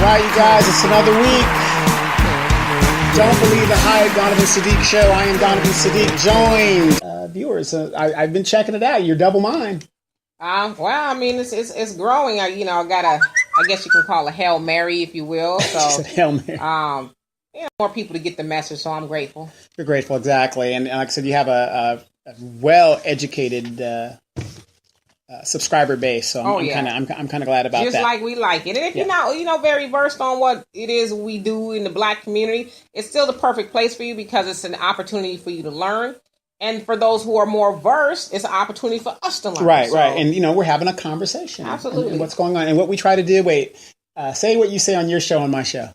right, you guys, it's another week. Don't believe the hype, Donovan Sadiq show. I am Donovan Sadiq, joined viewers. I've been checking it out. You're double mine. Well, I mean, it's growing. I guess you can call a Hail Mary, if you will. So Hail Mary. More people to get the message, so I'm grateful. You're grateful, exactly. And like I said, you have a well-educated subscriber base, so I'm kind of glad about that. Just like we like it. And if you're not, very versed on what it is we do in the Black community, it's still the perfect place for you because it's an opportunity for you to learn. And for those who are more versed, it's an opportunity for us to learn. Right. And, we're having a conversation. Absolutely. And what's going on. And what we try to do, say what you say on your show, on my show.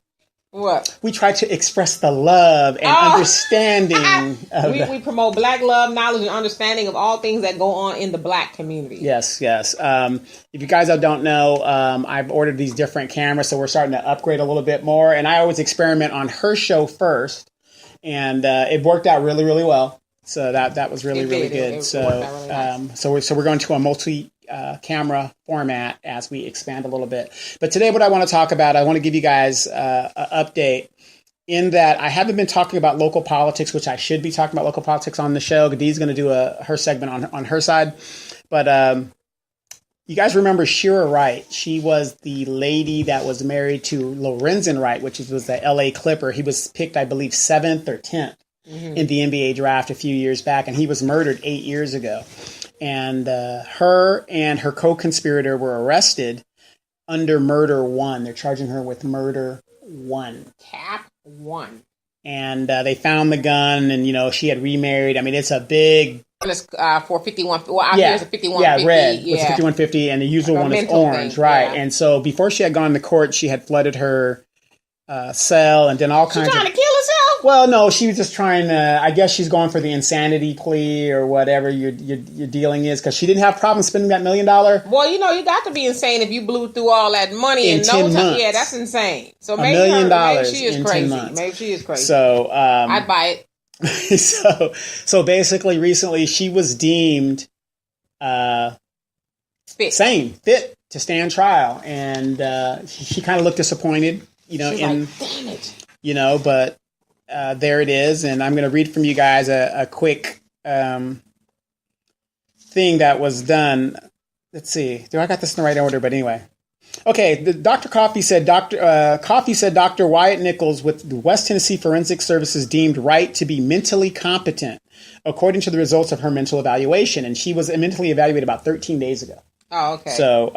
What? We try to express the love and understanding. We promote Black love, knowledge, and understanding of all things that go on in the Black community. Yes. If you guys don't know, I've ordered these different cameras, so we're starting to upgrade a little bit more. And I always experiment on her show first, and it worked out really, really well. So that was really good. So we're going to a multi-camera format as we expand a little bit. But today, what I want to talk about, I want to give you guys an update in that I haven't been talking about local politics, which I should be talking about local politics on the show. Gadi's going to do her segment on her side. But you guys remember Sherra Wright? She was the lady that was married to Lorenzen Wright, which was the LA Clipper. He was picked, I believe, 7th or 10th. In the NBA draft a few years back, and he was murdered 8 years ago. And her and her co-conspirator were arrested under murder 1. They're charging her with murder 1. Cap 1. And they found the gun, and she had remarried. I mean, it's a big. It's for 51. Well, out here it's a 5150. Yeah, red. It's 5150, and the usual one is orange, right? Yeah. And so before she had gone to court, she had flooded her cell and then all kinds of. Trying to kill herself? Well, no, she was just trying to. I guess she's going for the insanity plea or whatever your dealing is, because she didn't have problems spending that $1 million. Well, you got to be insane if you blew through all that money in no 10 time. months. Yeah, that's insane. So maybe $1 million maybe she is in crazy. 10 months. Maybe she is crazy. So I'd buy it. So basically, recently she was deemed fit to stand trial, and she kind of looked disappointed. She's like, damn it. But there it is. And I'm going to read from you guys a quick thing that was done. Let's see. I got this in the right order? But anyway. Okay. Dr. Coffey said Dr. Wyatt Nichols with the West Tennessee Forensic Services deemed Wright to be mentally competent, according to the results of her mental evaluation. And she was mentally evaluated about 13 days ago. Oh, okay. So,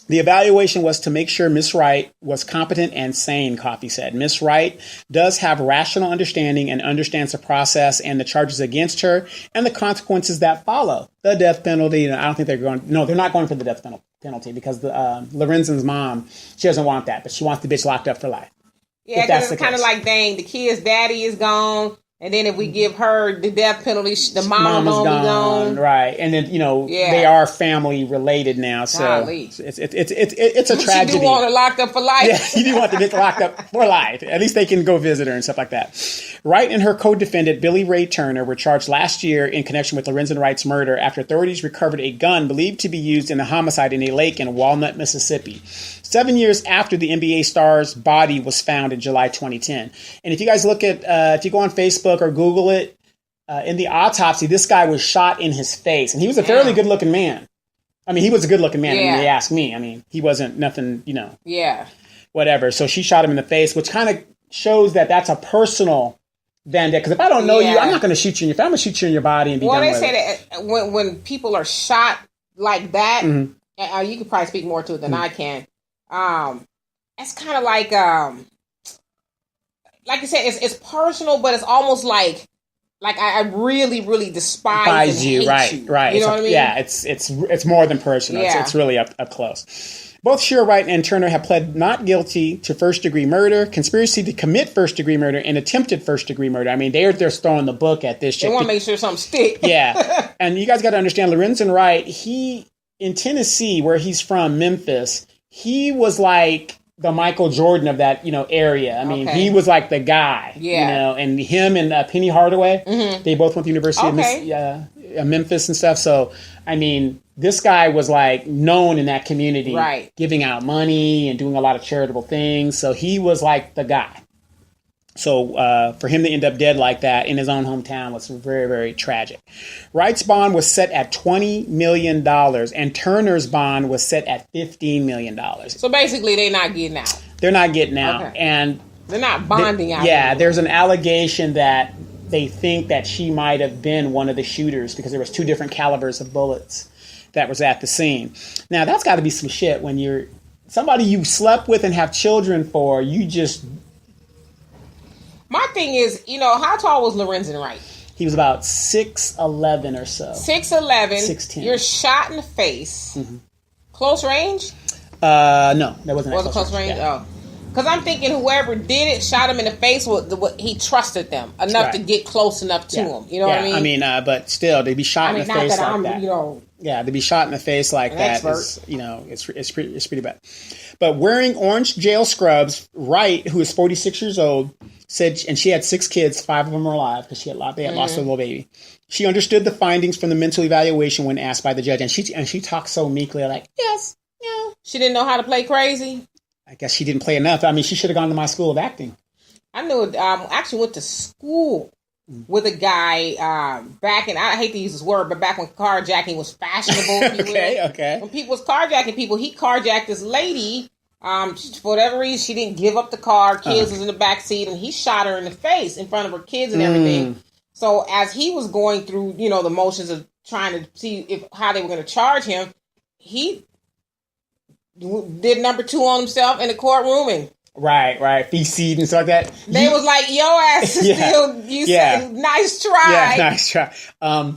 the evaluation was to make sure Miss Wright was competent and sane, Coffey said. Miss Wright does have rational understanding and understands the process and the charges against her and the consequences that follow. The death penalty, I don't think they're not going for the death penalty because Lorenzen's mom, she doesn't want that, but she wants the bitch locked up for life. Yeah, because it's kind of like, dang, the kid's daddy is gone. And then if we give her the death penalty, the mama's gone. Right. And then, they are family related now. So it's a tragedy. You do want her locked up for life. Yeah, you do want the bitch locked up for life. At least they can go visit her and stuff like that. Wright and her co-defendant, Billy Ray Turner, were charged last year in connection with Lorenzen Wright's murder after authorities recovered a gun believed to be used in a homicide in a lake in Walnut, Mississippi. 7 years after the NBA star's body was found in July 2010. And if you guys look at, if you go on Facebook or Google it, in the autopsy, this guy was shot in his face. And he was a fairly good-looking man. I mean, he was a good-looking man, if you ask me. I mean, he wasn't nothing, Yeah. Whatever. So she shot him in the face, which kind of shows that that's a personal vendetta. Because if I don't know you, I'm not going to shoot you in your face. I'm going to shoot you in your body and be done with it. Well, they say that when people are shot like that, you could probably speak more to it than I can. It's kind of like you said, it's personal, but it's almost like I really, really despise and you, hate you. Right. You know what I mean? Yeah, it's more than personal. Yeah. It's really up close. Both Sherra Wright and Turner have pled not guilty to first-degree murder, conspiracy to commit first-degree murder, and attempted first-degree murder. I mean, they're throwing the book at this shit. They want to make sure something sticks. Yeah. And you guys got to understand, Lorenzen Wright, in Tennessee, where he's from, Memphis, he was like the Michael Jordan of that, area. I mean, he was like the guy, and him and Penny Hardaway, they both went to the University of Memphis and stuff. So, I mean, this guy was like known in that community, right, giving out money and doing a lot of charitable things. So he was like the guy. So for him to end up dead like that in his own hometown was very, very tragic. Wright's bond was set at $20 million, and Turner's bond was set at $15 million. So basically, they're not getting out. They're not getting out. Okay. And they're not bonding out. Yeah, anymore. There's an allegation that they think that she might have been one of the shooters because there was 2 different calibers of bullets that was at the scene. Now, that's got to be some shit when you're somebody you slept with and have children for, you just... My thing is, how tall was Lorenzen Wright? He was about 6'11" or so. 6'11". 6'10". You're shot in the face. Mm-hmm. Close range? No, that wasn't. Was it close range? Yeah. Oh, because I'm thinking whoever did it shot him in the face. He trusted them enough to get close enough to him. You know what I mean? But still, they'd be shot in the face like that. Yeah, to be shot in the face like that is, it's pretty bad. But wearing orange jail scrubs, Wright, who is 46 years old, said, and she had 6 kids, 5 of them are alive because they had lost their little baby. She understood the findings from the mental evaluation when asked by the judge, and she talked so meekly, like, yes, no. She didn't know how to play crazy. I guess she didn't play enough. I mean, she should have gone to my school of acting. I knew it. Actually went to school with a guy back in, I hate to use this word, but back when carjacking was fashionable. Okay. When people was carjacking people, he carjacked this lady. For whatever reason, she didn't give up the car. Kids was in the back seat, and he shot her in the face in front of her kids and everything. So as he was going through, the motions of trying to see how they were going to charge him, he did number 2 on himself in the courtroom and Right. Feces and stuff like that. They was like, your ass is still, said, nice try. Yeah, nice try.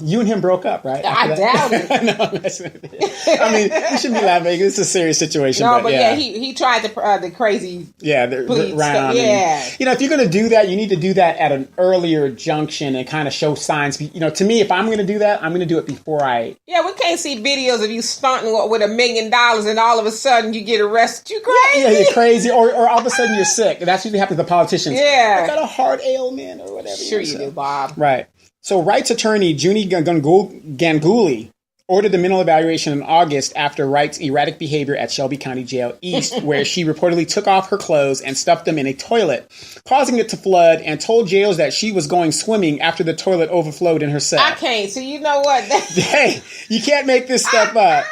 You and him broke up, right? I doubt it. No, I'm messing with you. I mean, you shouldn't be laughing. It's a serious situation. No, but he tried the crazy. Yeah, the round. Yeah. And, if you're going to do that, you need to do that at an earlier junction and kind of show signs. To me, if I'm going to do that, I'm going to do it before I. Yeah, we can't see videos of you stunting with $1 million and all of a sudden you get arrested. You crazy? Yeah, you're crazy. Or all of a sudden you're sick. That's usually happens to politicians. Yeah. I got a heart ailment or whatever. Sure you do, Bob. Right. So Wright's attorney, Junie Ganguly, ordered the mental evaluation in August after Wright's erratic behavior at Shelby County Jail East, where she reportedly took off her clothes and stuffed them in a toilet, causing it to flood, and told jailers that she was going swimming after the toilet overflowed in her cell. I can't. So you know what? Hey, you can't make this stuff up.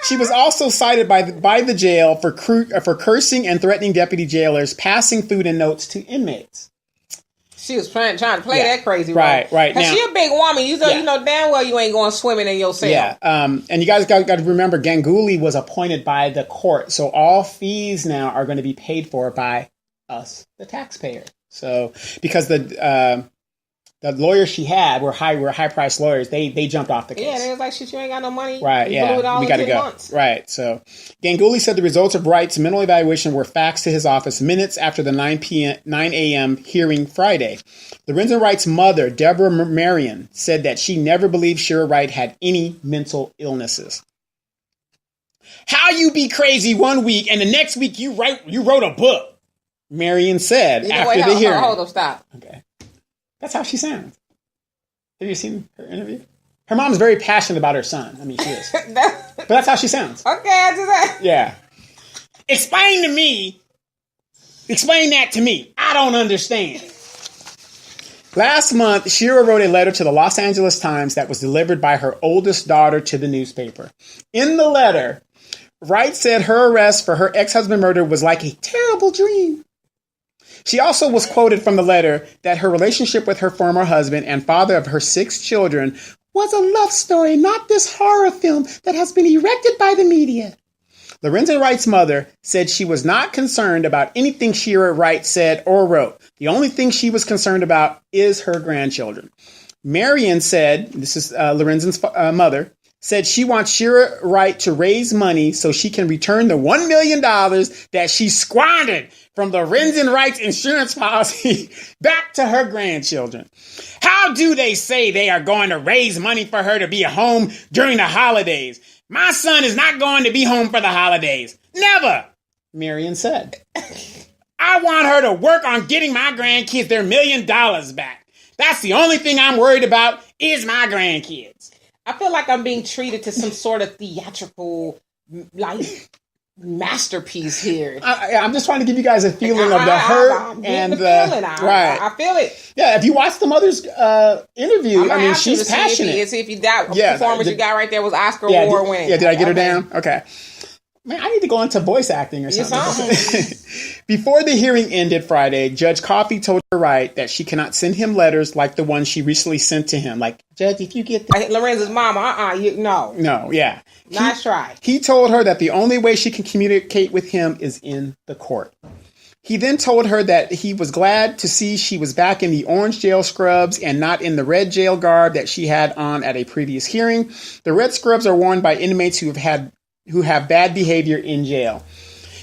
She was also cited by the jail for cursing and threatening deputy jailers, passing food and notes to inmates. She was trying to play that crazy role. Right. Because she a big woman. You know damn well you ain't going swimming in your cell. Yeah. And you guys got to remember, Ganguly was appointed by the court. So all fees now are going to be paid for by us, the taxpayer. So because the lawyers she had were high priced lawyers. They jumped off the case. Yeah, they was like, shit, you ain't got no money. Right, we got to go. Months. Right, so Ganguly said the results of Wright's mental evaluation were faxed to his office minutes after the 9 a.m. hearing Friday. Lorenzen Wright's mother, Deborah Marion, said that she never believed Sherra Wright had any mental illnesses. How you be crazy one week and the next week you wrote a book, Marion said after the hearing. Hold on, stop. Okay. That's how she sounds. Have you seen her interview? Her mom's very passionate about her son. I mean, she is. But that's how she sounds. Okay, I do that. Yeah. Explain that to me. I don't understand. Last month, Sherra wrote a letter to the Los Angeles Times that was delivered by her oldest daughter to the newspaper. In the letter, Wright said her arrest for her ex-husband murder was like a terrible dream. She also was quoted from the letter that her relationship with her former husband and father of her 6 children was a love story, not this horror film that has been erected by the media. Lorenzen Wright's mother said she was not concerned about anything Sherra Wright said or wrote. The only thing she was concerned about is her grandchildren. Marion said, this is Lorenzen's mother, said she wants Sherra Wright to raise money so she can return the $1 million that she squandered from Lorenzen Wright's insurance policy back to her grandchildren. How do they say they are going to raise money for her to be home during the holidays? My son is not going to be home for the holidays. Never, Marion said. I want her to work on getting my grandkids their $1 million back. That's the only thing I'm worried about is my grandkids. I feel like I'm being treated to some sort of theatrical, like, masterpiece here. I'm just trying to give you guys a feeling of the hurt and the feeling. I feel it. Yeah, if you watch the mother's interview, I mean, she's passionate. See if that performance you got right there was Oscar award winning. Yeah, did I get her down? Okay. Man, I need to go into voice acting or something. Before the hearing ended Friday, Judge Coffey told her Wright that she cannot send him letters like the one she recently sent to him. Like, Judge, if you get Lorenzo's mama, no. No, yeah. Nice try. He told her that the only way she can communicate with him is in the court. He then told her that he was glad to see she was back in the orange jail scrubs and not in the red jail garb that she had on at a previous hearing. The red scrubs are worn by inmates who have bad behavior in jail.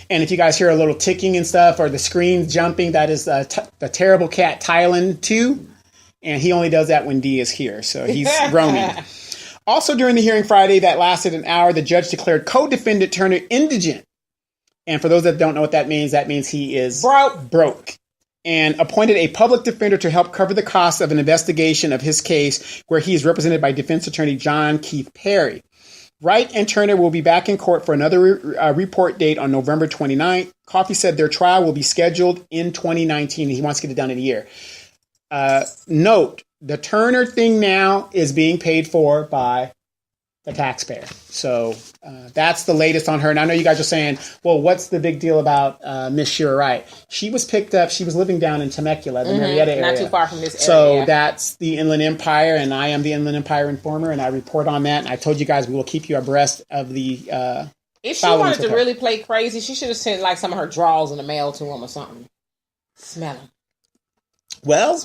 And if you guys hear a little ticking and stuff or the screen jumping, that is the terrible cat Tylan 2. And he only does that when D is here. So he's roaming. Also during the hearing Friday that lasted an hour, the judge declared co-defendant Turner indigent. And for those that don't know what that means he is broke. And appointed a public defender to help cover the cost of an investigation of his case where he is represented by defense attorney John Keith Perry. Wright and Turner will be back in court for another report date on November 29th. Coffey said their trial will be scheduled in 2019. He wants to get it done in a year. Note, the Turner thing now is being paid for by the taxpayer. So that's the latest on her. And I know you guys are saying, well, what's the big deal about Miss Sherra Wright? She was picked up. She was living down in Temecula, the Marietta area. Not too far from this area. So that's the Inland Empire, and I am the Inland Empire informer, and I report on that. And I told you guys we will keep you abreast of the if she wanted to really play crazy, she should have sent like some of her drawers in the mail to him or something. Smell them. Well,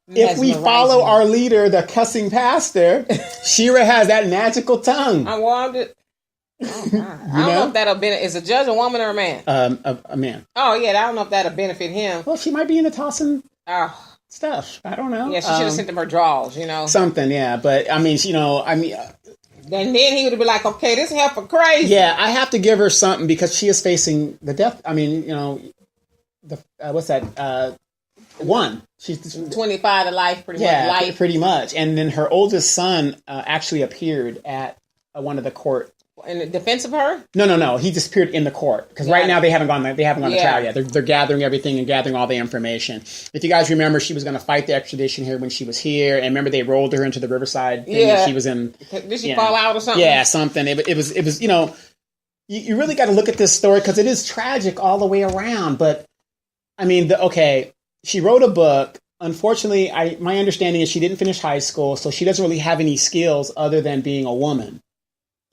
if we follow our leader, the cussing pastor, Sherra has that magical tongue. I wanted. Oh, God. I don't know if that'll benefit. Is a judge a woman or a man? A man. Oh, yeah. I don't know if that'll benefit him. Well, she might be into tossing stuff. I don't know. Yeah, she should have sent him her drawers, Something, yeah. But, I mean, and then he would have been like, okay, this help for crazy. Yeah, I have to give her something because she is facing the death. I mean, what's that? One. She's 25 to life, pretty much. Yeah, pretty much. And then her oldest son actually appeared at one of the court. In defense of her? No. He just appeared in the court because right now they haven't gone to trial yet. They're gathering everything and gathering all the information. If you guys remember, she was going to fight the extradition here when she was here, and remember they rolled her into the Riverside thing that she was in. Did she fall out or something? Yeah, something. It was. You really got to look at this story because it is tragic all the way around. But I mean, she wrote a book. Unfortunately, my understanding is she didn't finish high school, so she doesn't really have any skills other than being a woman.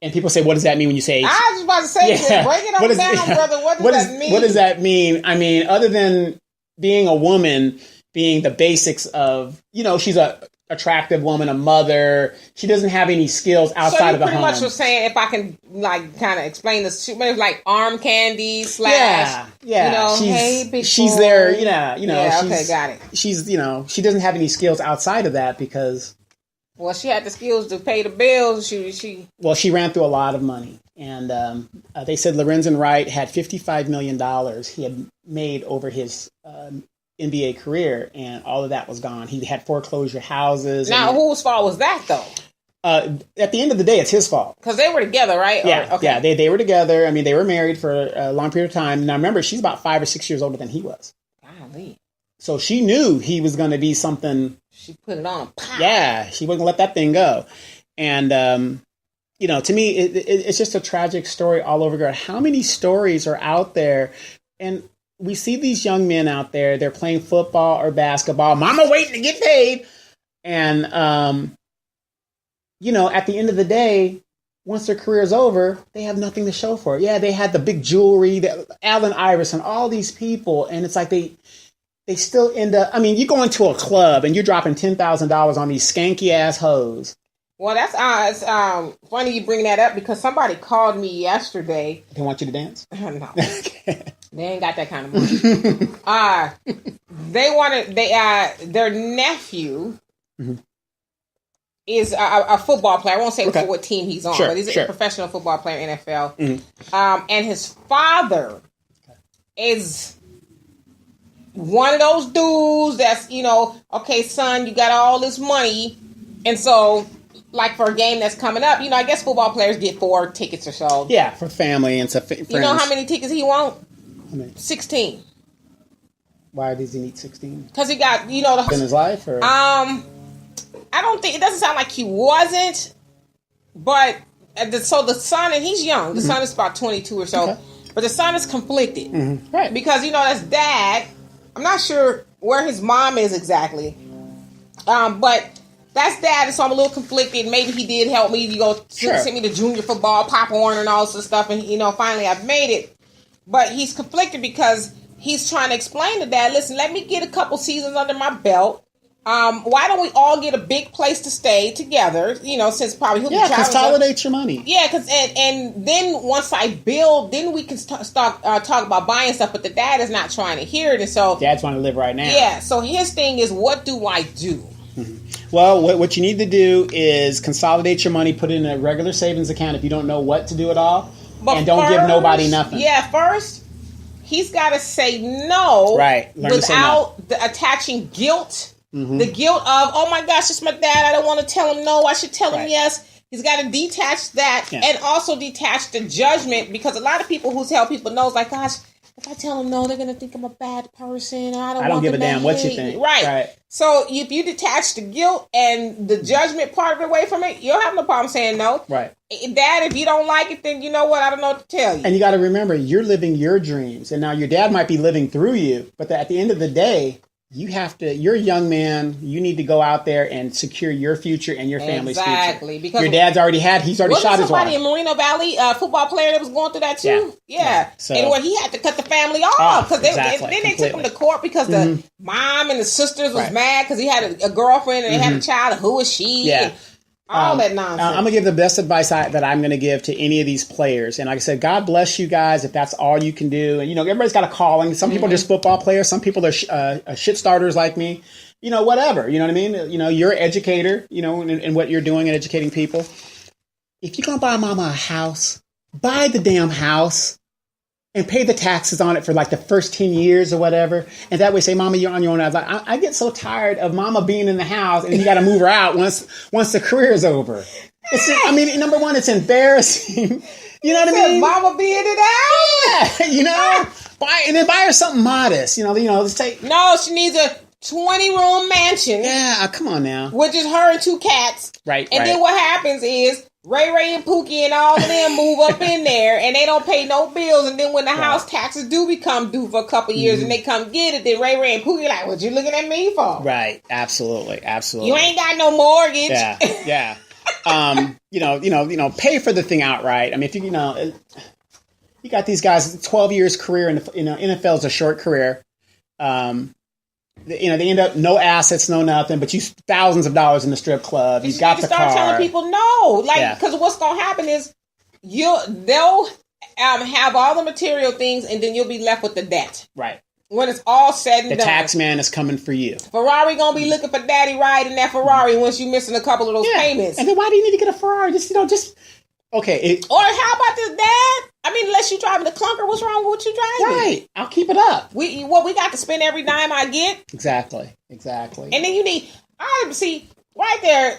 And people say, what does that mean when you say... I was just about to say, break it on down, brother. What does that mean? What does that mean? I mean, other than being a woman, being the basics of, she's a attractive woman, a mother. She doesn't have any skills outside of the home. So you pretty much was saying, if I can kind of explain this, she was like arm candy / yeah. Hey, big she's boy. there, okay, got it. She's, she doesn't have any skills outside of that because... Well, she had the skills to pay the bills. Well, she ran through a lot of money. And they said Lorenzen Wright had $55 million he had made over his NBA career, and all of that was gone. He had foreclosure houses. Now, whose fault was that, though? At the end of the day, it's his fault. Because they were together, right? Yeah, they were together. I mean, they were married for a long period of time. Now, remember, she's about 5 or 6 years older than he was. Golly. So she knew he was going to be something. She put it on. Pow. Yeah, she wasn't going to let that thing go. And, to me, it's just a tragic story all over again. How many stories are out there? And we see these young men out there. They're playing football or basketball. Mama waiting to get paid. And, at the end of the day, once their career is over, they have nothing to show for it. Yeah, they had the big jewelry, Allen Iverson, all these people. And it's like they still end up, you go into a club and you're dropping $10,000 on these skanky ass hoes. Well, that's it's funny you bring that up because somebody called me yesterday. They want you to dance? No. They ain't got that kind of money. Their nephew is a football player. I won't say what team he's on, but he's a professional football player in NFL. Mm-hmm. And his father is one of those dudes that's, okay, son, you got all this money. And so like for a game that's coming up, I guess football players get 4 tickets or so. Yeah, for family and stuff. You know how many tickets he want? 16. Why does he need 16? Because he got, the in his life, or I don't think it doesn't sound like he wasn't, but so the son, and he's young. The son is about 22 or so, but the son is conflicted, right? Because that's dad. I'm not sure where his mom is exactly, but that's dad, and so I'm a little conflicted. Maybe he did help me. Send me the junior football popcorn and all this stuff, and finally I've made it. But he's conflicted because he's trying to explain to dad, listen, let me get a couple seasons under my belt. Why don't we all get a big place to stay together? Since probably he'll be traveling. Consolidate your money. Yeah, because and then once I build, then we can start talk about buying stuff. But the dad is not trying to hear it, and so dad's want to live right now. Yeah, so his thing is, what do I do? Well, what you need to do is consolidate your money, put it in a regular savings account if you don't know what to do at all, and don't give nobody nothing. Yeah, first he's got to say no, right? Without attaching guilt. The guilt of, oh my gosh, it's my dad. I don't want to tell him no. I should tell him yes. He's got to detach that and also detach the judgment, because a lot of people who tell people no is like, gosh, if I tell them no, they're going to think I'm a bad person. I don't want give a them to damn what you hate think. me. Right. So if you detach the guilt and the judgment part of it away from it, you'll have no problem saying no. Right. Dad, if you don't like it, then you know what? I don't know what to tell you. And you got to remember, you're living your dreams. And now your dad might be living through you. But at the end of the day, you're a young man. You need to go out there and secure your future and your family's future. Exactly. Because your dad's already shot his wife. Wasn't somebody in Moreno Valley, a football player that was going through that too? Yeah. So, and where he had to cut the family off. Because then they took him to court because the mom and the sisters was mad because he had a girlfriend and they had a child. And who was she? Yeah. All that nonsense. I'm going to give the best advice that I'm going to give to any of these players. And like I said, God bless you guys if that's all you can do. And, everybody's got a calling. Some people are just football players. Some people are shit starters like me. Whatever. You know what I mean? You're an educator, in what you're doing and educating people. If you're going to buy mama a house, buy the damn house and pay the taxes on it for like the first 10 years or whatever. And that way say, mama, you're on your own. I get so tired of mama being in the house and you got to move her out once the career is over. Number one, it's embarrassing. You know what I mean? Mama being in the house. Buy her something modest. Let's take. No, she needs a 20-room mansion. Yeah, come on now. With just her and 2 cats. Right. And then what happens is Ray and Pookie and all of them move up in there and they don't pay no bills. And then when the house taxes do become due for a couple years and they come get it, then Ray and Pookie like, what you looking at me for? Right. Absolutely. You ain't got no mortgage. Yeah. Pay for the thing outright. I mean, if you got these guys, 12 years career in NFL is a short career. They end up no assets, no nothing, but you thousands of dollars in the strip club. You got the car. Start telling people no, because what's going to happen is they'll have all the material things, and then you'll be left with the debt. Right. When it's all said and done, the tax man is coming for you. Ferrari gonna be looking for Daddy Wright in that Ferrari once you missing a couple of those payments. And then why do you need to get a Ferrari? Okay. Or how about this, Dad? Unless you driving the clunker, what's wrong with what you driving? Right. I'll keep it up. We got to spend every dime I get. Exactly. And then you need, see, right there,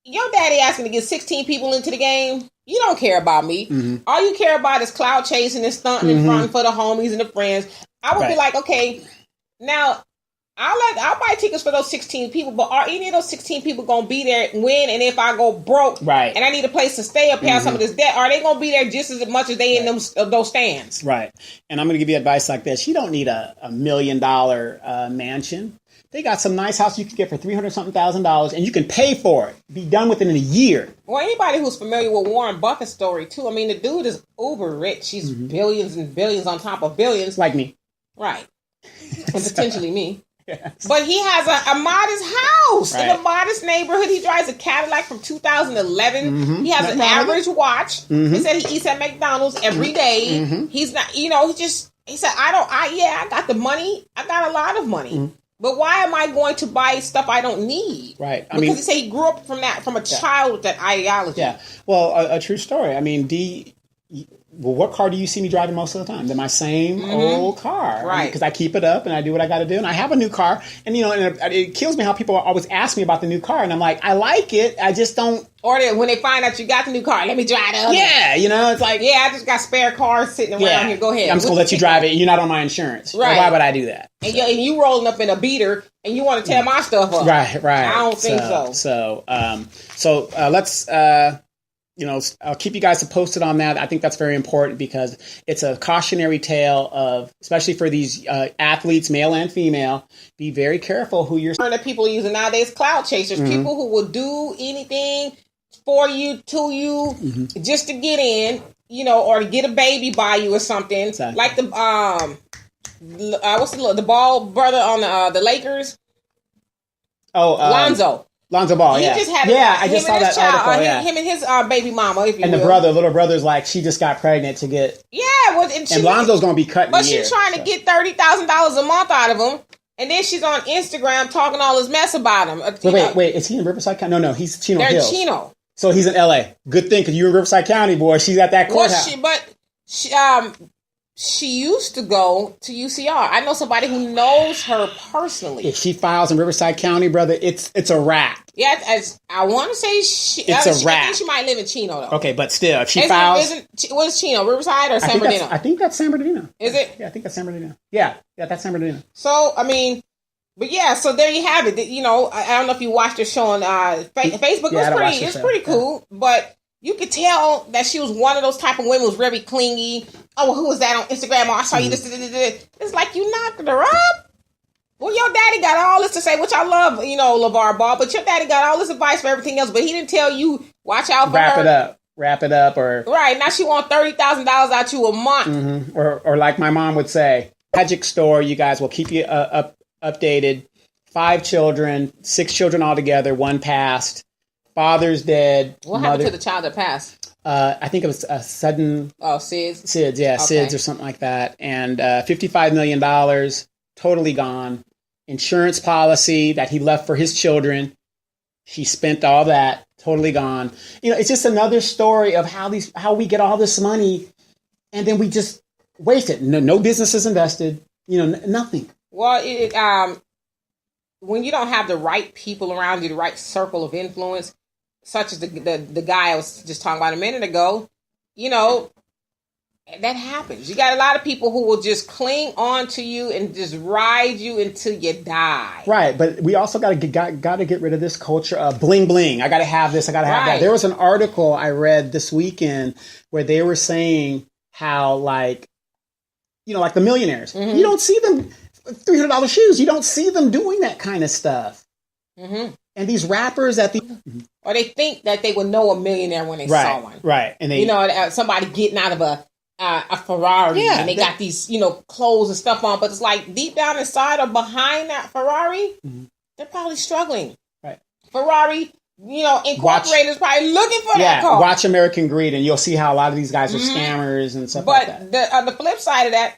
your daddy asking to get 16 people into the game. You don't care about me. Mm-hmm. All you care about is cloud chasing and stunting in front for the homies and the friends. I would be like, okay, now I'll buy tickets for those 16 people, but are any of those 16 people going to be there when and if I go broke and I need a place to stay or pay out some of this debt, are they going to be there just as much as they in those stands? Right. And I'm going to give you advice like this. You don't need a $1 million mansion. They got some nice house you can get for $300-something and you can pay for it. Be done within a year. Well, anybody who's familiar with Warren Buffett's story, too, the dude is uber rich. He's billions and billions on top of billions. Like me. Right. And potentially me. Yes. But he has a modest house in a modest neighborhood. He drives a Cadillac from 2011. He has an average watch. He said he eats at McDonald's every day. He's not, he said, I got the money. I got a lot of money. But why am I going to buy stuff I don't need? Right. Because he said he grew up from a child with that ideology. Yeah. Well, a true story. well, what car do you see me driving most of the time? They're my same old car. Right. Because I keep it up and I do what I got to do. And I have a new car. And, and it kills me how people always ask me about the new car. And I'm like, I like it. I just don't. Or when they find out you got the new car, let me drive the other. Yeah, it's like. Yeah, I just got spare cars sitting around here. Go ahead. I'm just going to let you drive it. And you're not on my insurance. Right. Why would I do that? And you rolling up in a beater and you want to tear my stuff up. Right. I don't think so. So let's. I'll keep you guys posted on that. I think that's very important because it's a cautionary tale of, especially for these athletes, male and female, be very careful who you're. That people are using nowadays, cloud chasers, people who will do anything for you, to you, just to get in, or to get a baby by you or something. Exactly. Like the ball brother on the Lakers? Oh, Lonzo Ball, he just had I just saw that article. Him and his baby mama, if you and will. the little brother's like, she just got pregnant to get. Yeah, and Lonzo's going to be cutting. But she's trying to get $30,000 a month out of him, and then she's on Instagram talking all this mess about him. Wait, is he in Riverside County? No, he's Chino Hills. They're Chino. So he's in L.A. Good thing, because you're in Riverside County, boy. She's at that courthouse. She used to go to UCR. I know somebody who knows her personally. If she files in Riverside County, brother, it's a wrap. Yeah, I want to say it's a wrap. I think she might live in Chino, though. Okay, but still, if she files... What is Chino, Riverside or San Bernardino? I think that's San Bernardino. Is it? Yeah, I think that's San Bernardino. Yeah, that's San Bernardino. So, so there you have it. I don't know if you watched her show on Facebook. It's pretty cool, but... You could tell that she was one of those type of women who was very clingy. Oh, who was that on Instagram? Oh, I saw you this. It's like you knocked her up. Well, your daddy got all this to say, which I love, LeVar Ball, but your daddy got all this advice for everything else, but he didn't tell you, watch out for her. Wrap it up. Or right, now she want $30,000 out you a month. Mm-hmm. Or like my mom would say, magic store, you guys will keep you updated. 5 children, 6 children altogether, 1 passed. Father's dead. What happened to the child that passed? I think it was a sudden... Oh, SIDS? SIDS, yeah, okay. SIDS or something like that. And $55 million, totally gone. Insurance policy that he left for his children. He spent all that, totally gone. It's just another story of how we get all this money and then we just waste it. No business is invested. Nothing. Well, when you don't have the right people around you, the right circle of influence, such as the guy I was just talking about a minute ago, that happens. You got a lot of people who will just cling on to you and just ride you until you die. Right, but we also got to get rid of this culture of bling bling. I got to have this. I got to have that. There was an article I read this weekend where they were saying how like the millionaires, you don't see them $300 shoes. You don't see them doing that kind of stuff. Mm-hmm. And these rappers or they think that they would know a millionaire when they saw one. Right. And they, somebody getting out of a Ferrari and they got these, clothes and stuff on, but it's like deep down inside or behind that Ferrari, they're probably struggling. Right. Ferrari, Incorporated is probably looking for that car. Watch American Greed and you'll see how a lot of these guys are scammers and stuff like that. But the flip side of that,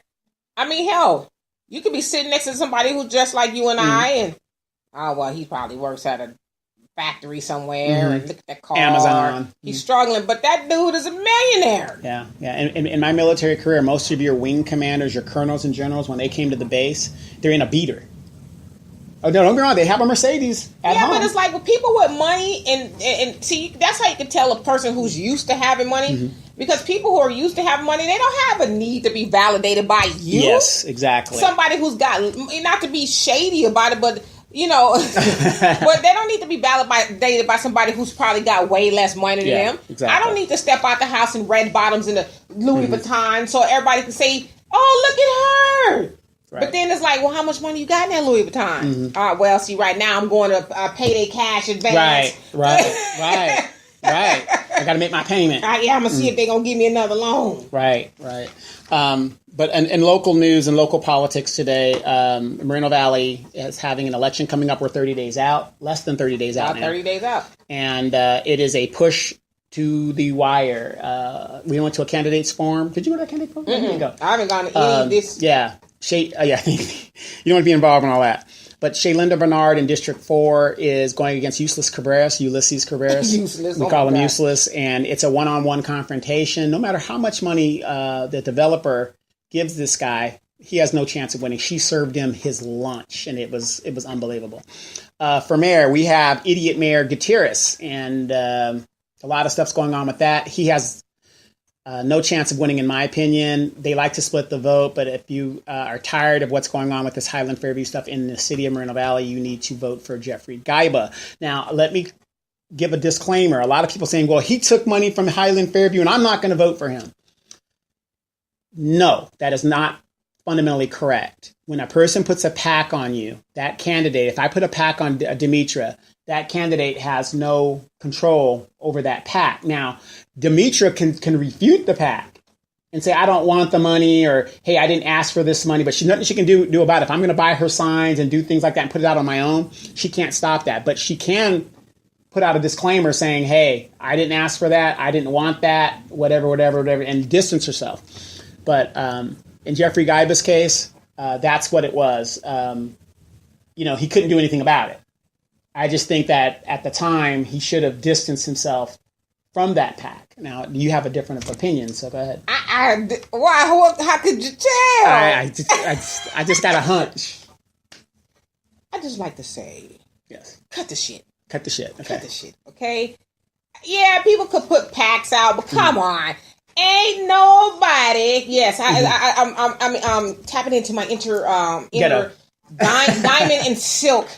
hell, you could be sitting next to somebody who's just like you and I, and he probably works at a factory somewhere, and look at that car. Amazon. He's struggling, but that dude is a millionaire. Yeah. And in my military career, most of your wing commanders, your colonels and generals, when they came to the base, they're in a beater. Oh, no, don't get me wrong. They have a Mercedes at home. Yeah, but it's like with people with money, and see, that's how you can tell a person who's used to having money. Because people who are used to having money, they don't have a need to be validated by you. Yes, exactly. Somebody who's got, not to be shady about it, but, but they don't need to be validated by somebody who's probably got way less money than them. Exactly. I don't need to step out the house in red bottoms and a Louis Vuitton so everybody can say, oh, look at her. Right. But then it's like, well, how much money you got in that Louis Vuitton? Well, see, right now I'm going to payday cash advance. Right. I got to make my payment. I'm going to see if they're going to give me another loan. Right. But in local news and local politics today, Moreno Valley is having an election coming up. We're 30 days out, less than 30 days out now. 30 days out. And it is a push to the wire. We went to a candidates forum. Did you go to a candidates forum? I haven't gone to any of this. Yeah. You don't want to be involved in all that. But Shaylinda Bernard in District 4 is going against Ulysses Cabreras. Useless. We call him useless. And it's a one-on-one confrontation. No matter how much money the developer gives this guy, he has no chance of winning. She served him his lunch, and it was unbelievable. For mayor, we have idiot Mayor Gutierrez, and a lot of stuff's going on with that. He has no chance of winning, in my opinion. They like to split the vote, but if you are tired of what's going on with this Highland Fairview stuff in the city of Moreno Valley, you need to vote for Jeffrey Gaiba. Now, let me give a disclaimer. A lot of people saying, well, he took money from Highland Fairview, and I'm not going to vote for him. No, that is not fundamentally correct. When a person puts a PAC on you, that candidate, if I put a PAC on Demetra, that candidate has no control over that PAC. Now, Demetra can refute the PAC and say, I don't want the money, or, hey, I didn't ask for this money, but nothing she can do about it. If I'm going to buy her signs and do things like that and put it out on my own, she can't stop that. But she can put out a disclaimer saying, hey, I didn't ask for that, I didn't want that, whatever, and distance herself. But in Jeffrey Gaiba's case, that's what it was. He couldn't do anything about it. I just think that at the time he should have distanced himself from that PAC. Now, you have a different opinion, so go ahead. Why? How could you tell? I just got a hunch. I just like to say, yes. Cut the shit. Okay. Cut the shit. Okay. Yeah, people could put PACs out, but come on. Ain't nobody. Yes, I'm tapping into my inner diamond and silk.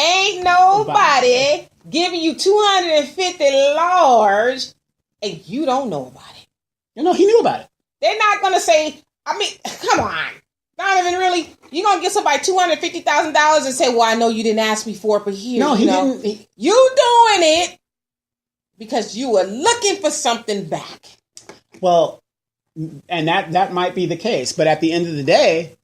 Ain't nobody giving you $250 and you don't know about it. He knew about it. They're not gonna say. Come on, Donovan. Really, you gonna give somebody $250,000 and say, "Well, I know you didn't ask me for it, but here, no, he didn't. You doing it because you were looking for something back." Well, and that might be the case, but at the end of the day,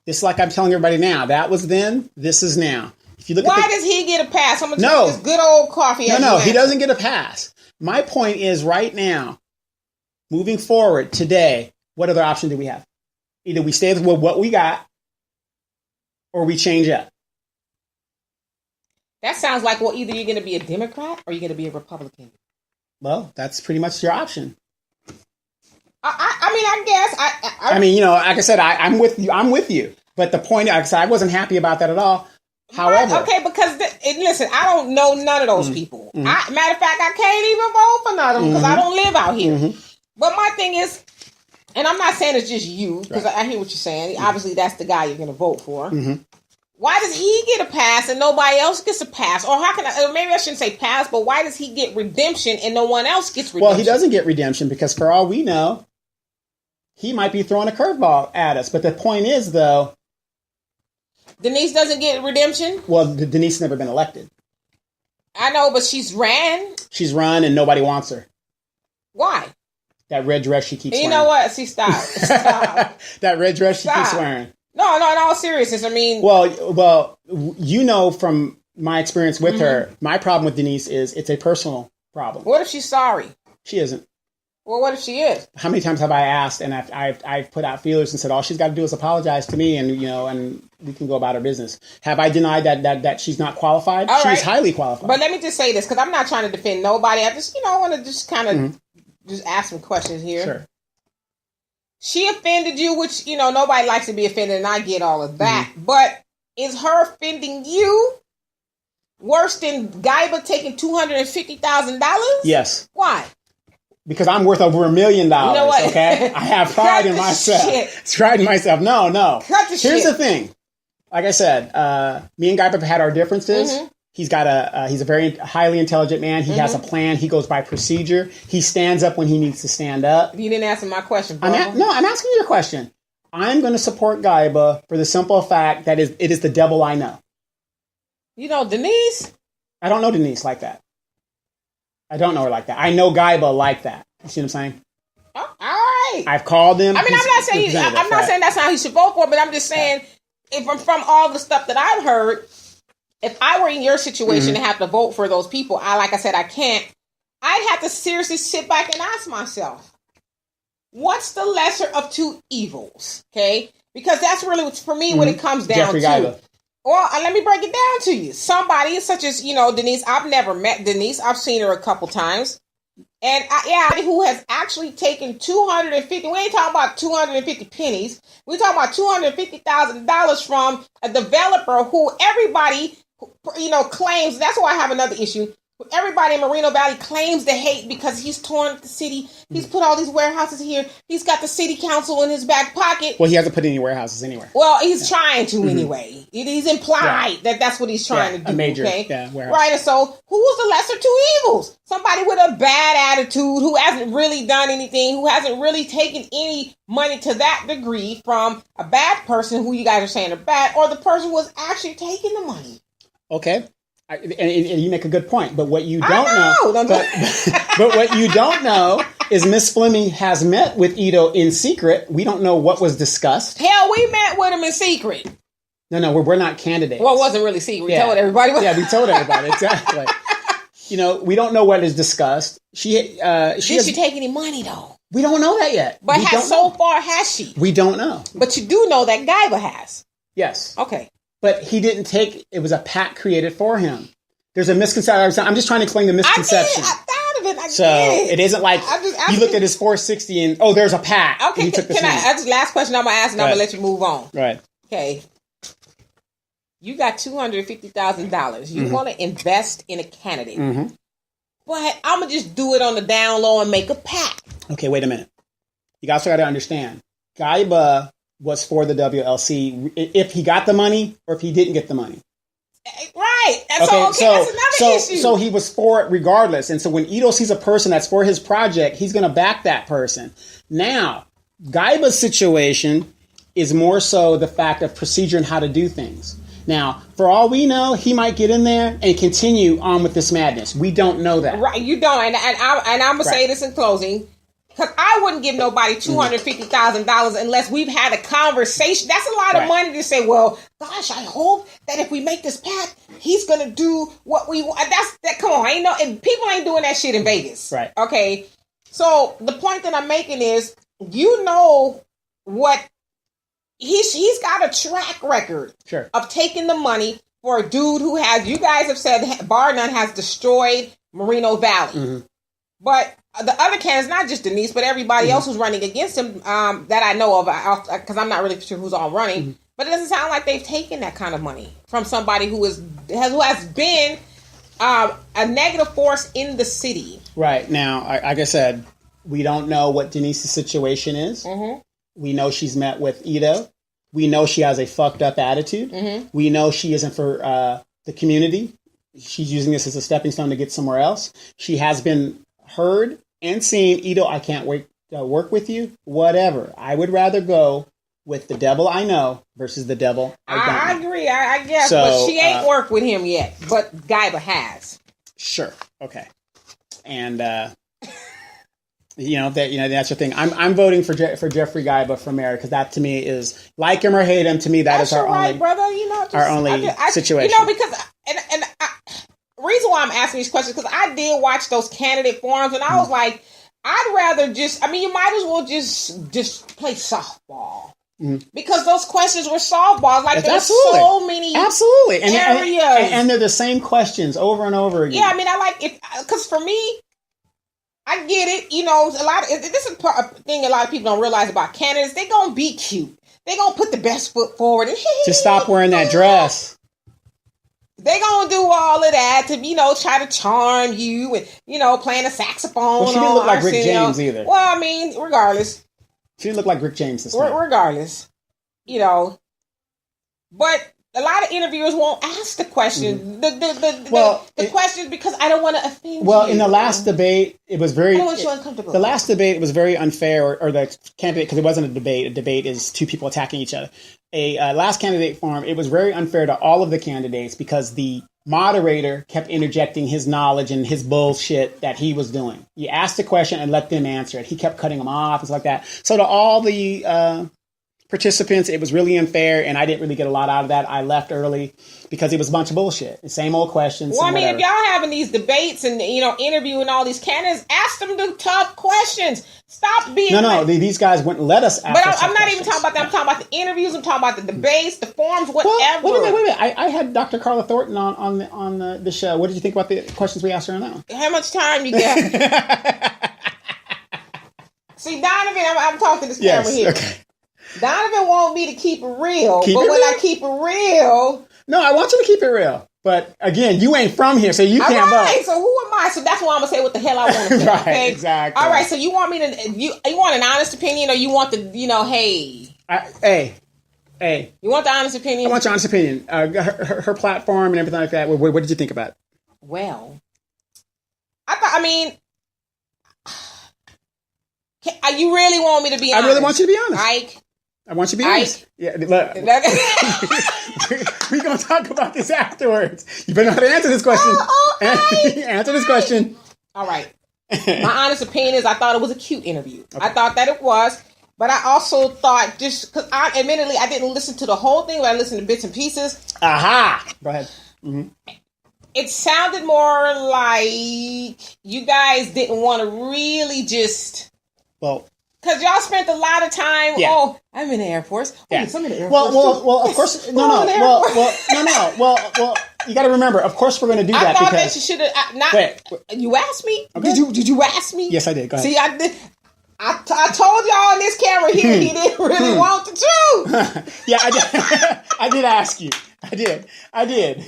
it's like I'm telling everybody now. That was then. This is now. If you look Why does he get a pass? I'm gonna no, this good old coffee. No, he doesn't get a pass. My point is, right now, moving forward today, what other option do we have? Either we stay with what we got, or we change up. That sounds like, well, either you're going to be a Democrat or you're going to be a Republican. Well, that's pretty much your option. I guess. Like I said, I'm with you. But the point, like I said, I wasn't happy about that at all. However, right, okay, because listen, I don't know none of those people. Mm-hmm. Matter of fact, I can't even vote for none of them because I don't live out here. Mm-hmm. But my thing is, and I'm not saying it's just you because I hear what you're saying. Mm-hmm. Obviously, that's the guy you're going to vote for. Mm-hmm. Why does he get a pass and nobody else gets a pass? Or maybe I shouldn't say pass, but why does he get redemption and no one else gets redemption? Well, he doesn't get redemption because for all we know, he might be throwing a curveball at us. But the point is, though, Denise doesn't get redemption? Well, Denise has never been elected. I know, but she's ran. She's run and nobody wants her. Why? That red dress she keeps wearing. You know what? See, stop. That red dress she keeps wearing. No, in all seriousness, I mean... Well, from my experience with her, my problem with Denise is it's a personal problem. What if she's sorry? She isn't. Well, what if she is? How many times have I asked and I've put out feelers and said, all she's got to do is apologize to me and we can go about our business. Have I denied that she's not qualified? All she's right. highly qualified. But let me just say this, because I'm not trying to defend nobody. I just, want to just kind of just ask some questions here. Sure. She offended you, which, nobody likes to be offended, and I get all of that. Mm-hmm. But is her offending you worse than Gaiba taking $250,000? Yes. Why? Because I'm worth over $1 million. You know what? Okay, I have pride in myself. Pride in myself. No. Cut the Here's shit. the thing. Like I said, me and Gaiba have had our differences. Mm-hmm. He's a very highly intelligent man. He has a plan. He goes by procedure. He stands up when he needs to stand up. You didn't answer my question, bro. I'm asking you a question. I'm going to support Gaiba for the simple fact that it is the devil I know. You know Denise? I don't know Denise like that. I don't know her like that. I know Gaiba like that. You see what I'm saying? Oh, all right. I've called him. I'm not saying that's how he should vote for, but I'm just saying, from all the stuff that I've heard, if I were in your situation and have to vote for those people, like I said, I can't. I'd have to seriously sit back and ask myself, what's the lesser of two evils? Okay, because that's really for me what it comes down Jeffrey to. Gaiba. Well, let me break it down to you. Somebody such as, Denise, I've never met Denise. I've seen her a couple times. And who has actually taken 250, we ain't talking about 250 pennies. We're talking about $250,000 from a developer who everybody, claims. That's why I have another issue. Everybody in Moreno Valley claims to hate because he's torn up the city. He's put all these warehouses here. He's got the city council in his back pocket. Well, he hasn't put any warehouses anywhere. Well, he's trying to anyway. He's implied that that's what he's trying to do. A major warehouse. Right, and so who was the lesser two evils? Somebody with a bad attitude who hasn't really done anything, who hasn't really taken any money to that degree from a bad person who you guys are saying are bad, or the person who was actually taking the money. Okay. And you make a good point, but what you don't know, but what you don't know is Miss Fleming has met with Ito in secret. We don't know what was discussed. Hell, we met with him in secret. No, we're not candidates. Well, it wasn't really secret. We told everybody. Yeah, we told everybody exactly. We don't know what is discussed. Did she take any money though? We don't know that yet. But has she? We don't know. But you do know that Guyba has. Yes. Okay. But he didn't take, it was a PAC created for him. There's a misconception. I'm just trying to explain the misconception. I thought of it. I so get it isn't like you looked at his 460 and, there's a PAC. Okay, that's the last question I'm going to ask and I'm going to let you move on. Right. Okay. You got $250,000. You want to invest in a candidate. Mm-hmm. But I'm going to just do it on the down low and make a PAC. Okay, wait a minute. You also got to understand, Guyba was for the WLC if he got the money or if he didn't get the money. Right. That's another issue. So he was for it regardless. And so when Ito sees a person that's for his project, he's going to back that person. Now, Guyba's situation is more so the fact of procedure and how to do things. Now, for all we know, he might get in there and continue on with this madness. We don't know that. Right. You don't. And I'm going to say this in closing. Because I wouldn't give nobody $250,000 unless we've had a conversation. That's a lot of money to say, well, gosh, I hope that if we make this PAC, he's going to do what we want. Come on, and people ain't doing that shit in Vegas. Right. Okay. So the point that I'm making is, what he's got a track record of taking the money for a dude who has, you guys have said, bar none, has destroyed Moreno Valley. Mm-hmm. But the other candidates, not just Denise, but everybody else who's running against him that I know of, because I'm not really sure who's all running. Mm-hmm. But it doesn't sound like they've taken that kind of money from somebody who has been a negative force in the city. Right. Now, like I said, we don't know what Denise's situation is. Mm-hmm. We know she's met with Ito. We know she has a fucked up attitude. Mm-hmm. We know she isn't for the community. She's using this as a stepping stone to get somewhere else. She has been heard and seen. Ito, I can't wait to work with you. Whatever. I would rather go with the devil I know versus the devil I don't know. I agree. I guess, but she ain't worked with him yet. But Guyba has. Sure. Okay. And that's the thing. I'm voting for Jeffrey Guyba for mayor because that to me is, like him or hate him, to me that's our only brother. Our only situation. Because reason why I'm asking these questions because I did watch those candidate forums and I was like, I'd rather you might as well just play softball. Mm-hmm. Because those questions were softballs. Like there's so many areas. And they're the same questions over and over again. Yeah, I like it because for me, I get it. This is a thing a lot of people don't realize about candidates. They're going to be cute. They're going to put the best foot forward. Just stop wearing that dress. They're going to do all of that to, try to charm you and, playing a saxophone. Well, she didn't look like Rick James either. Well, regardless. She didn't look like Rick James this time. Regardless. But a lot of interviewers won't ask the question. Mm-hmm. The questions because I don't want to offend you. Well, in the last debate, it was very... I don't want you uncomfortable. The last debate was very unfair, or the candidate, because it wasn't a debate. A debate is two people attacking each other. Last candidate forum, it was very unfair to all of the candidates because the moderator kept interjecting his knowledge and his bullshit that he was doing. You asked the question and let them answer it. He kept cutting them off and stuff like that. So to all the participants. It was really unfair, and I didn't really get a lot out of that. I left early because it was a bunch of bullshit. The same old questions. Well, I mean, if y'all having these debates and, interviewing all these candidates, ask them the tough questions. Stop being... No, these guys wouldn't let us ask. But I'm not even talking about that. I'm talking about the interviews. I'm talking about the debates, the forums, whatever. Well, wait a minute. I had Dr. Carla Thornton on the show. What did you think about the questions we asked her now? How much time you got? See, Donovan, I'm talking to this camera here. Okay. Donovan want me to keep it real, I keep it real... No, I want you to keep it real. But again, you ain't from here, so you can't vote. So who am I? So that's why I'm going to say what the hell I want to say. Right, okay? exactly. All right, so you want me to... You want an honest opinion, or you want the, hey... Hey. You want the honest opinion? I want your honest opinion. Her platform and everything like that. What did you think about it? Well, you really want me to be honest? I really want you to be honest. Ike? I want you to be honest. Yeah, look. We're going to talk about this afterwards. You better know how to answer this question. Answer this question. All right. My honest opinion is I thought it was a cute interview. Okay. I thought that it was. But I also thought, just because I didn't listen to the whole thing, but I listened to bits and pieces. Aha! Go ahead. Mm-hmm. It sounded more like you guys didn't want to really just... Well... Because y'all spent a lot of time, I'm in the Air Force. Yeah. I'm in the Air Force. Well, of course, no. Well, you got to remember, of course we're going to do that. I thought that you should have, Wait. You asked me? Okay. Did you ask me? Yes, I did. Go ahead. See, I did. I told y'all on this camera here he didn't really want the truth. Yeah, I did. I did ask you. I did.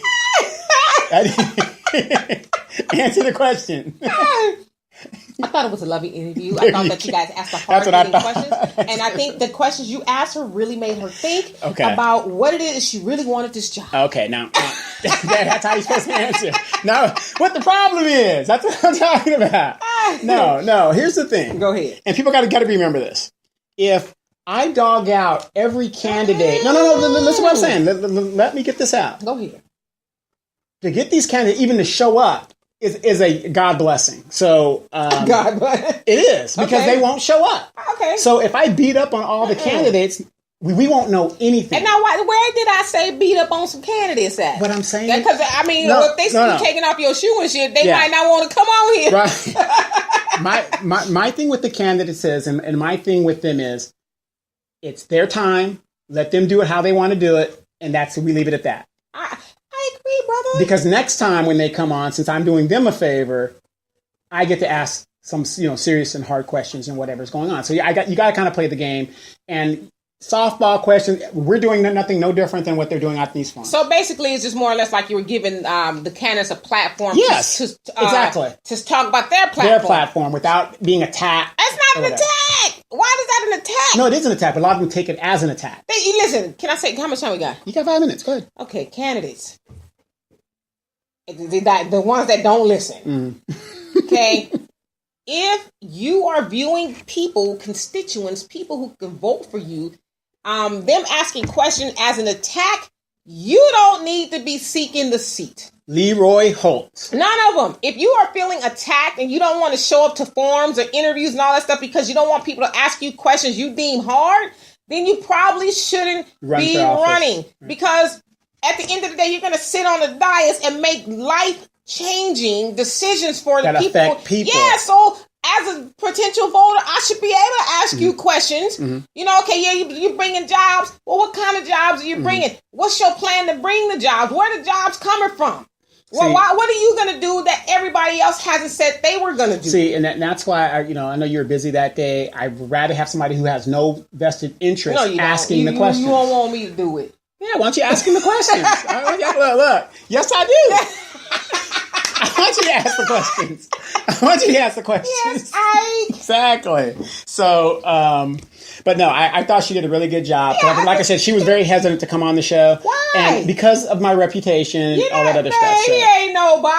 Answer the question. I thought it was a lovely interview. I thought that you guys asked the hard-hitting questions. And I think the questions you asked her really made her think about what it is she really wanted this job. Okay, now that's how you're supposed to answer. Now, what the problem is, that's what I'm talking about. No, here's the thing. Go ahead. And people got to remember this. If I dog out every candidate... No, listen to what I'm saying. Let me get this out. Go ahead. To get these candidates even to show up, is a God blessing. So God bless. It is because they won't show up. Okay. So if I beat up on all the candidates, we won't know anything. And now, where did I say beat up on some candidates at? What I'm saying, because if they see you taking off your shoe and shit, they might not want to come on here. Right. my thing with the candidates is, and my thing with them is, it's their time. Let them do it how they want to do it, and we leave it at that. I agree, brother. Because next time when they come on, since I'm doing them a favor, I get to ask some, serious and hard questions and whatever's going on. So you got to kind of play the game. And softball questions, we're doing nothing no different than what they're doing out these forums. So basically, it's just more or less like you were giving the candidates a platform. Yes, exactly. To talk about their platform. Their platform without being attacked. That's not an attack. Why is that an attack? No, it is an attack, but a lot of them take it as an attack. Listen, can I say, how much time we got? You got 5 minutes. Go ahead. Okay, candidates. The ones that don't listen. Okay? If you are viewing constituents, people who can vote for you, them asking questions as an attack, you don't need to be seeking the seat. Leroy Holt. None of them. If you are feeling attacked and you don't want to show up to forums or interviews and all that stuff because you don't want people to ask you questions you deem hard, then you probably shouldn't be running. Right. Because at the end of the day, you're going to sit on the dais and make life-changing decisions for the people. Affect people. Yeah, so as a potential voter, I should be able to ask you questions. Mm-hmm. You're bringing jobs. Well, what kind of jobs are you bringing? What's your plan to bring the jobs? Where are the jobs coming from? Well, what are you going to do that everybody else hasn't said they were going to do? See, and that's why, I know you're busy that day. I'd rather have somebody who has no vested interest asking the questions. You don't want me to do it. Yeah, why don't you ask him the questions? Look. Yes, I do. I want you to ask the questions. Yes, Exactly. So, but no, I thought she did a really good job. Yeah, like I said, she was very hesitant to come on the show. Why? And because of my reputation, all that other stuff. So. He ain't nobody.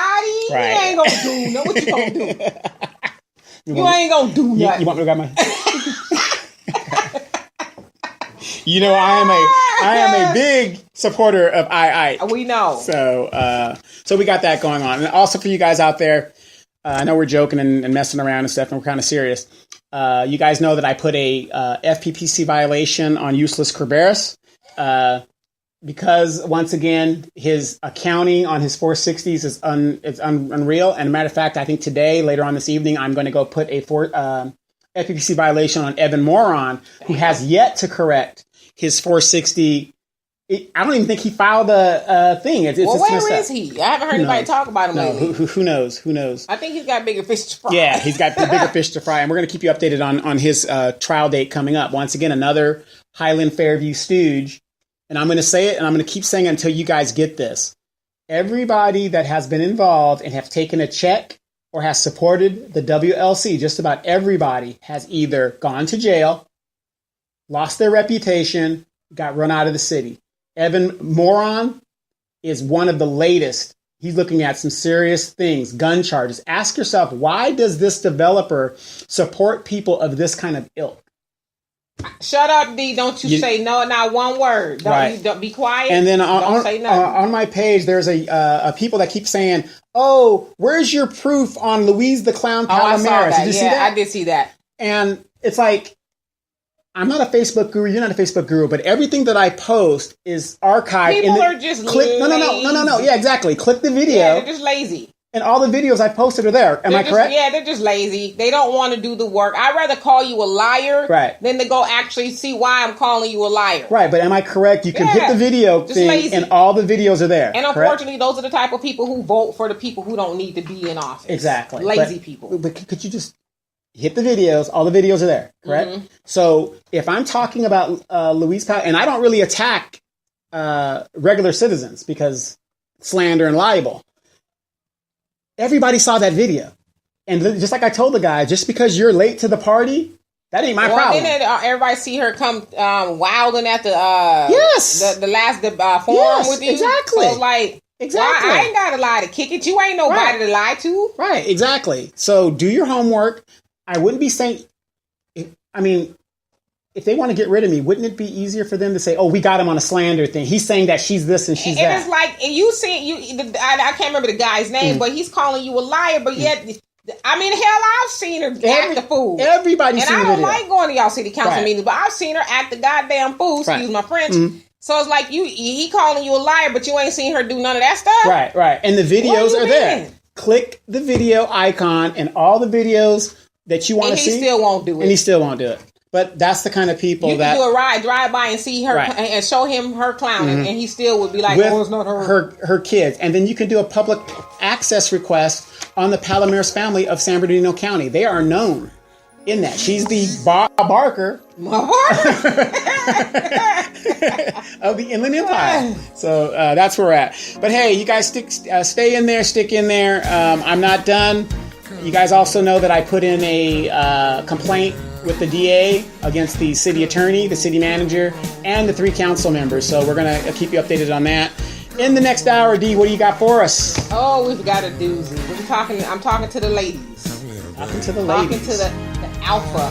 Right. He ain't gonna do no. What you gonna do? You ain't gonna do nothing. You want me to grab my... I am a big supporter of I. We know. So we got that going on. And also for you guys out there, I know we're joking and messing around and stuff, and we're kind of serious. You guys know that I put a FPPC violation on Useless Kerberos. Because once again, his accounting on his 460s is unreal. And a matter of fact, I think today, later on this evening, I'm going to go put a FPPC violation on Evan Moron, who has yet to correct his 460. I don't even think he filed a thing. Where is he? I haven't heard anybody talk about him lately. Who knows? Who knows? I think he's got bigger fish to fry. Yeah, he's got bigger fish to fry. And we're going to keep you updated on his trial date coming up. Once again, another Highland Fairview stooge. And I'm going to say it, and I'm going to keep saying it until you guys get this. Everybody that has been involved and have taken a check or has supported the WLC, just about everybody has either gone to jail, lost their reputation, got run out of the city. Evan Moron is one of the latest. He's looking at some serious things, gun charges. Ask yourself, why does this developer support people of this kind of ilk? Shut up, D. Don't you say no, not one word. Don't be quiet. And then don't say nothing. On my page, there's a people that keep saying, "Oh, where's your proof on Louise the Clown Palomares?" Did you see that? I did see that. And it's like, I'm not a Facebook guru. You're not a Facebook guru, but everything that I post is archived. People are just lazy. No. Yeah, exactly. Click the video. Yeah, they're just lazy. And all the videos I've posted are there. Am I correct? Yeah, they're just lazy. They don't want to do the work. I'd rather call you a liar than to go actually see why I'm calling you a liar. Right, but am I correct? You can hit the video thing lazy. And all the videos are there. And unfortunately, those are the type of people who vote for the people who don't need to be in office. Exactly. Lazy people. But could you just hit the videos? All the videos are there, correct? Mm-hmm. So if I'm talking about Louise Powell, and I don't really attack regular citizens because slander and libel. Everybody saw that video. And just like I told the guy, just because you're late to the party, that ain't my problem. Then everybody see her come wilding at the the last forum with you. Exactly. So exactly. I ain't got to lie to kick it. You ain't nobody to lie to. Right, exactly. So do your homework. I wouldn't be saying, if they want to get rid of me, wouldn't it be easier for them to say, "Oh, we got him on a slander thing. He's saying that she's this and she's that." And it's like I can't remember the guy's name, but he's calling you a liar. But yet, hell, I've seen her act the fool. Everybody's seen the video. And I don't like going to y'all city council meetings, but I've seen her act the goddamn fool. Excuse my French. Mm-hmm. So it's like he calling you a liar, but you ain't seen her do none of that stuff. Right. And the videos are there. Click the video icon and all the videos that you want to see. And he still won't do it. And he still won't do it. But that's the kind of people that... You can drive by and see her and show him her clowning, and he still would be like, "Oh, it's not her." Her kids. And then you can do a public access request on the Palomares family of San Bernardino County. They are known in that. She's the Bob Barker of the Inland Empire. So that's where we're at. But hey, you guys stay in there, stick in there. I'm not done. You guys also know that I put in a complaint with the DA against the city attorney, the city manager, and the 3 council members. So we're going to keep you updated on that. In the next hour, D, what do you got for us? Oh, we've got a doozy. I'm talking to the ladies. Talking to the ladies. Talking to the alpha.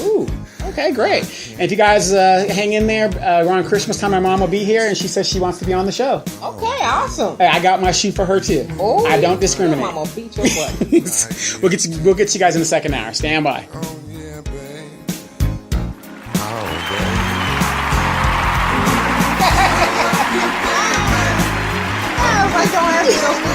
Ooh, okay, great. And if you guys hang in there, around Christmas time, my mom will be here, and she says she wants to be on the show. Okay, awesome. Hey, I got my shoe for her, too. Oh, I don't discriminate. Your mama beat your butt. We'll get you guys in the second hour. Stand by. Don't ask me those